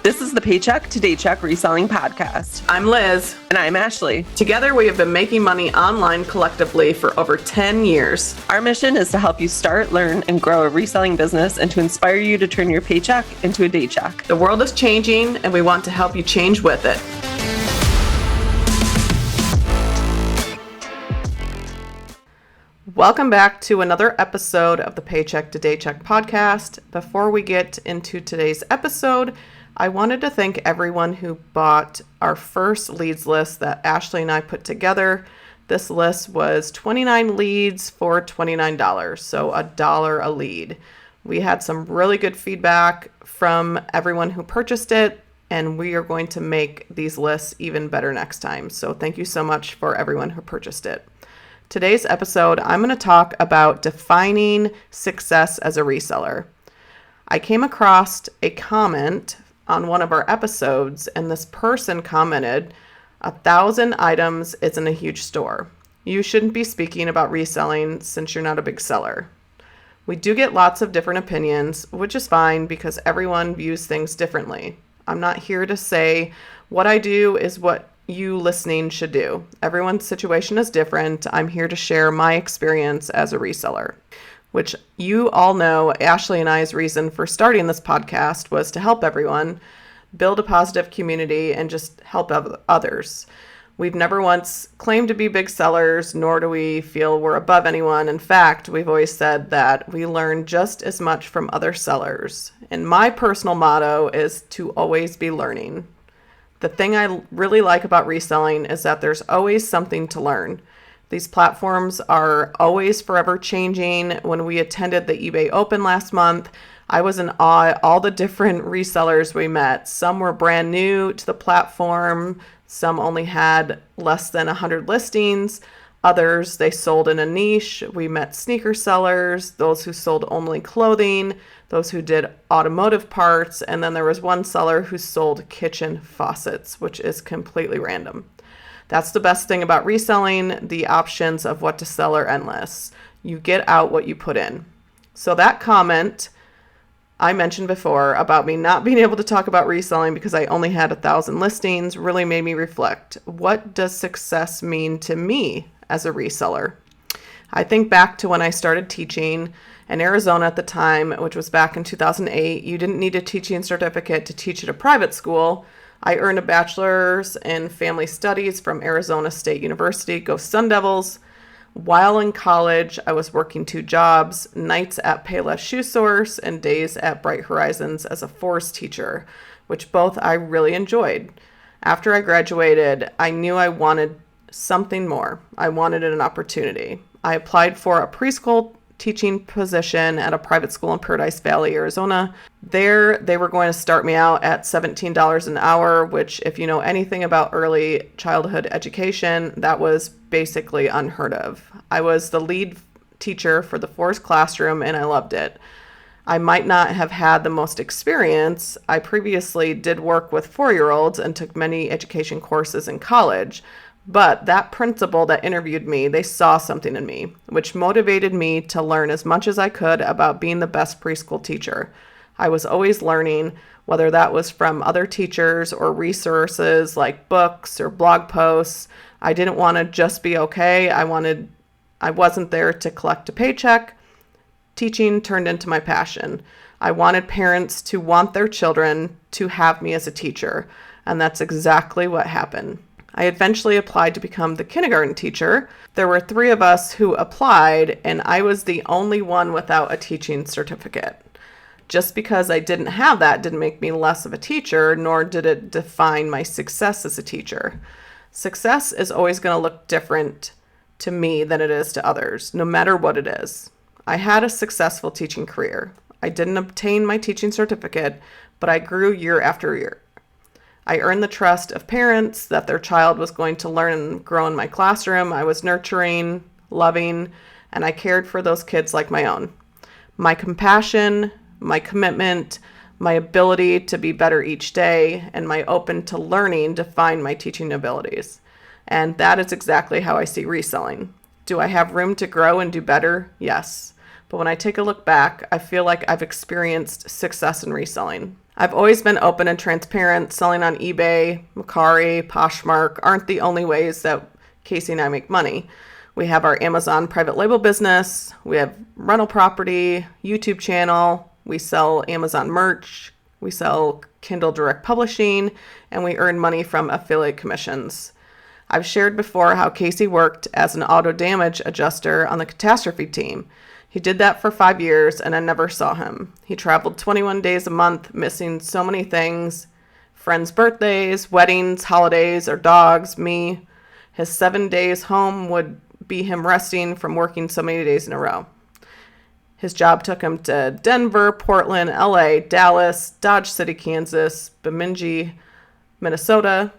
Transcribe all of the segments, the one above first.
This is the Paycheck to Daycheck Reselling Podcast. I'm Liz. And I'm Ashley. Together, we have been making money online collectively for over 10 years. Our mission is to help you start, learn, and grow a reselling business and to inspire you to turn your paycheck into a daycheck. The world is changing, and we want to help you change with it. Welcome back to another episode of the Paycheck to Daycheck podcast. Before we get into today's episode, I wanted to thank everyone who bought our first leads list that Ashley and I put together. This list was 29 leads for $29, so $1 a lead. We had some really good feedback from everyone who purchased it, and we are going to make these lists even better next time. So thank you so much for everyone who purchased it. Today's episode, I'm going to talk about defining success as a reseller. I came across a comment on one of our episodes, and this person commented, 1,000 items isn't a huge store. You shouldn't be speaking about reselling since you're not a big seller. We do get lots of different opinions, which is fine because everyone views things differently. I'm not here to say what I do is what you listening should do. Everyone's situation is different. I'm here to share my experience as a reseller, which you all know Ashley and I's reason for starting this podcast was to help everyone build a positive community and just help others. We've never once claimed to be big sellers, nor do we feel we're above anyone. In fact, we've always said that we learn just as much from other sellers. And my personal motto is to always be learning. The thing I really like about reselling is that there's always something to learn. These platforms are always forever changing. When we attended the eBay Open last month, I was in awe at all the different resellers we met. Some were brand new to the platform. Some only had less than 100 listings. Others, they sold in a niche. We met sneaker sellers, those who sold only clothing, those who did automotive parts, and then there was one seller who sold kitchen faucets, which is completely random. That's the best thing about reselling. The options of what to sell are endless. You get out what you put in. So that comment I mentioned before about me not being able to talk about reselling because I only had 1,000 listings really made me reflect. What does success mean to me as a reseller? I think back to when I started teaching in Arizona at the time, which was back in 2008. You didn't need a teaching certificate to teach at a private school. I earned a bachelor's in family studies from Arizona State University. Go Sun Devils. While in college, I was working 2 jobs, nights at Payless Shoe Source and days at Bright Horizons as a forest teacher, which both I really enjoyed. After I graduated, I knew I wanted something more. I wanted an opportunity. I applied for a preschool teaching position at a private school in Paradise Valley, Arizona. There, they were going to start me out at $17 an hour, which if you know anything about early childhood education, that was basically unheard of. I was the lead teacher for the forest classroom and I loved it. I might not have had the most experience. I previously did work with 4-year-olds and took many education courses in college. But that principal that interviewed me, they saw something in me, which motivated me to learn as much as I could about being the best preschool teacher. I was always learning, whether that was from other teachers or resources like books or blog posts. I didn't want to just be okay. I wasn't there to collect a paycheck. Teaching turned into my passion. I wanted parents to want their children to have me as a teacher, and that's exactly what happened. I eventually applied to become the kindergarten teacher. There were 3 of us who applied, and I was the only one without a teaching certificate. Just because I didn't have that didn't make me less of a teacher, nor did it define my success as a teacher. Success is always going to look different to me than it is to others, no matter what it is. I had a successful teaching career. I didn't obtain my teaching certificate, but I grew year after year. I earned the trust of parents that their child was going to learn and grow in my classroom. I was nurturing, loving, and I cared for those kids like my own. My compassion, my commitment, my ability to be better each day, and my open to learning define my teaching abilities. And that is exactly how I see reselling. Do I have room to grow and do better? Yes. But when I take a look back, I feel like I've experienced success in reselling. I've always been open and transparent. Selling on eBay, Mercari, Poshmark aren't the only ways that Casey and I make money. We have our Amazon private label business. We have rental property, YouTube channel. We sell Amazon merch. We sell Kindle Direct Publishing, and we earn money from affiliate commissions. I've shared before how Casey worked as an auto damage adjuster on the catastrophe team. He did that for 5 years, and I never saw him. He traveled 21 days a month, missing so many things: friends' birthdays, weddings, holidays, our dogs, me. His 7 days home would be him resting from working so many days in a row. His job took him to Denver, Portland, LA, Dallas, Dodge City, Kansas, Bemidji, Minnesota.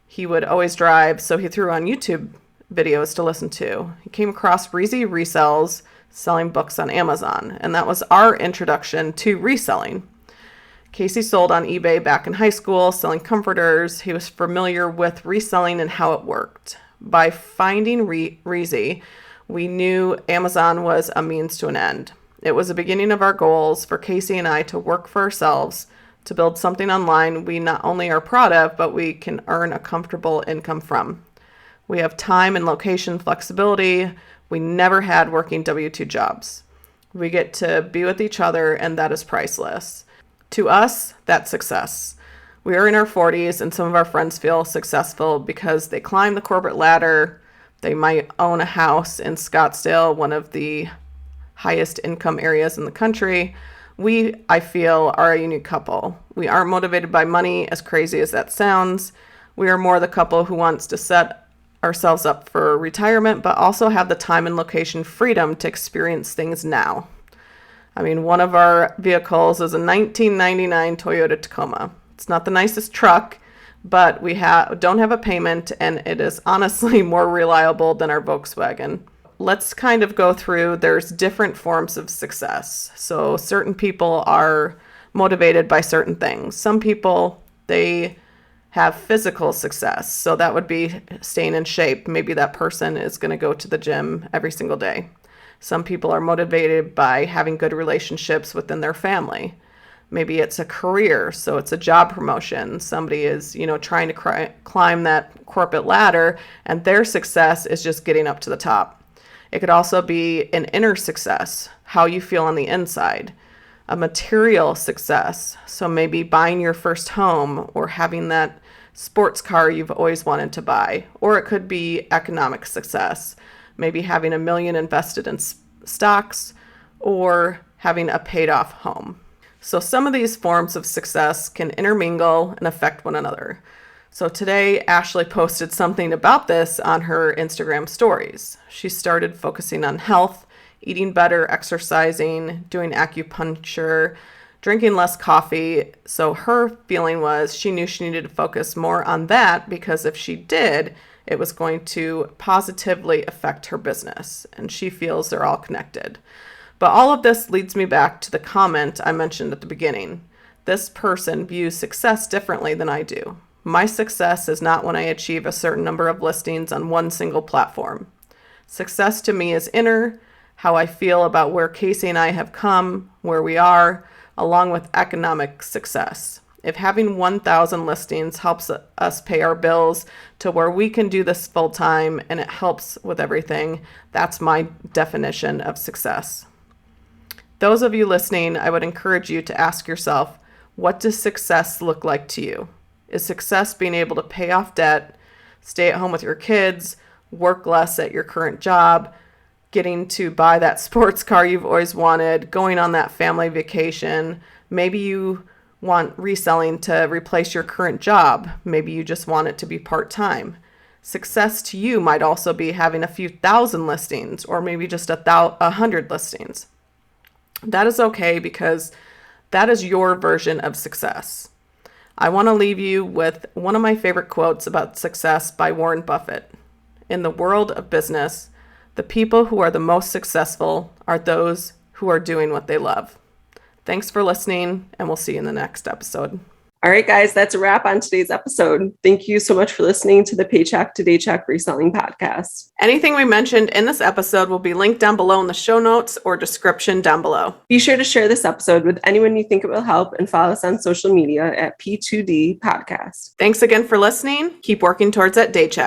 He would always drive, so he threw on YouTube videos to listen to. He came across Breezy Resells, selling books on Amazon, and that was our introduction to reselling. Casey sold on eBay back in high school, selling comforters. He was familiar with reselling and how it worked. By finding Reezy, we knew Amazon was a means to an end. It was the beginning of our goals for Casey and I to work for ourselves, to build something online we not only are proud of, but we can earn a comfortable income from. We have time and location flexibility we never had working W-2 jobs. We get to be with each other, and that is priceless. To us, that's success. We are in our 40s, and some of our friends feel successful because they climb the corporate ladder. They might own a house in Scottsdale, one of the highest income areas in the country. We, I feel, are a unique couple. We aren't motivated by money, as crazy as that sounds. We are more the couple who wants to set ourselves up for retirement, but also have the time and location freedom to experience things now. I mean, one of our vehicles is a 1999 Toyota Tacoma. It's not the nicest truck, but we don't have a payment, and it is honestly more reliable than our Volkswagen. Let's kind of go through, there's different forms of success. So certain people are motivated by certain things. Some people, they have physical success. So that would be staying in shape. Maybe that person is going to go to the gym every single day. Some people are motivated by having good relationships within their family. Maybe it's a career, so it's a job promotion. Somebody is, trying to climb that corporate ladder, and their success is just getting up to the top. It could also be an inner success, how you feel on the inside. A material success, so maybe buying your first home or having that sports car you've always wanted to buy. Or it could be economic success, maybe having $1 million invested in stocks or having a paid off home. So some of these forms of success can intermingle and affect one another. So today, Ashley posted something about this on her Instagram stories. She started focusing on health, eating better, exercising, doing acupuncture, drinking less coffee. So her feeling was she knew she needed to focus more on that because if she did, it was going to positively affect her business. And she feels they're all connected. But all of this leads me back to the comment I mentioned at the beginning. This person views success differently than I do. My success is not when I achieve a certain number of listings on one single platform. Success to me is inner, how I feel about where Casey and I have come, where we are, along with economic success. If having 1,000 listings helps us pay our bills to where we can do this full time and it helps with everything, that's my definition of success. Those of you listening, I would encourage you to ask yourself, what does success look like to you? Is success being able to pay off debt, stay at home with your kids, work less at your current job, getting to buy that sports car you've always wanted, going on that family vacation? Maybe you want reselling to replace your current job. Maybe you just want it to be part-time. Success to you might also be having a few thousand listings or maybe just 100 listings. That is okay because that is your version of success. I want to leave you with one of my favorite quotes about success by Warren Buffett. In the world of business, the people who are the most successful are those who are doing what they love. Thanks for listening, and we'll see you in the next episode. All right, guys, that's a wrap on today's episode. Thank you so much for listening to the Paycheck to Daycheck Reselling Podcast. Anything we mentioned in this episode will be linked down below in the show notes or description down below. Be sure to share this episode with anyone you think it will help and follow us on social media at P2D Podcast. Thanks again for listening. Keep working towards that Daycheck.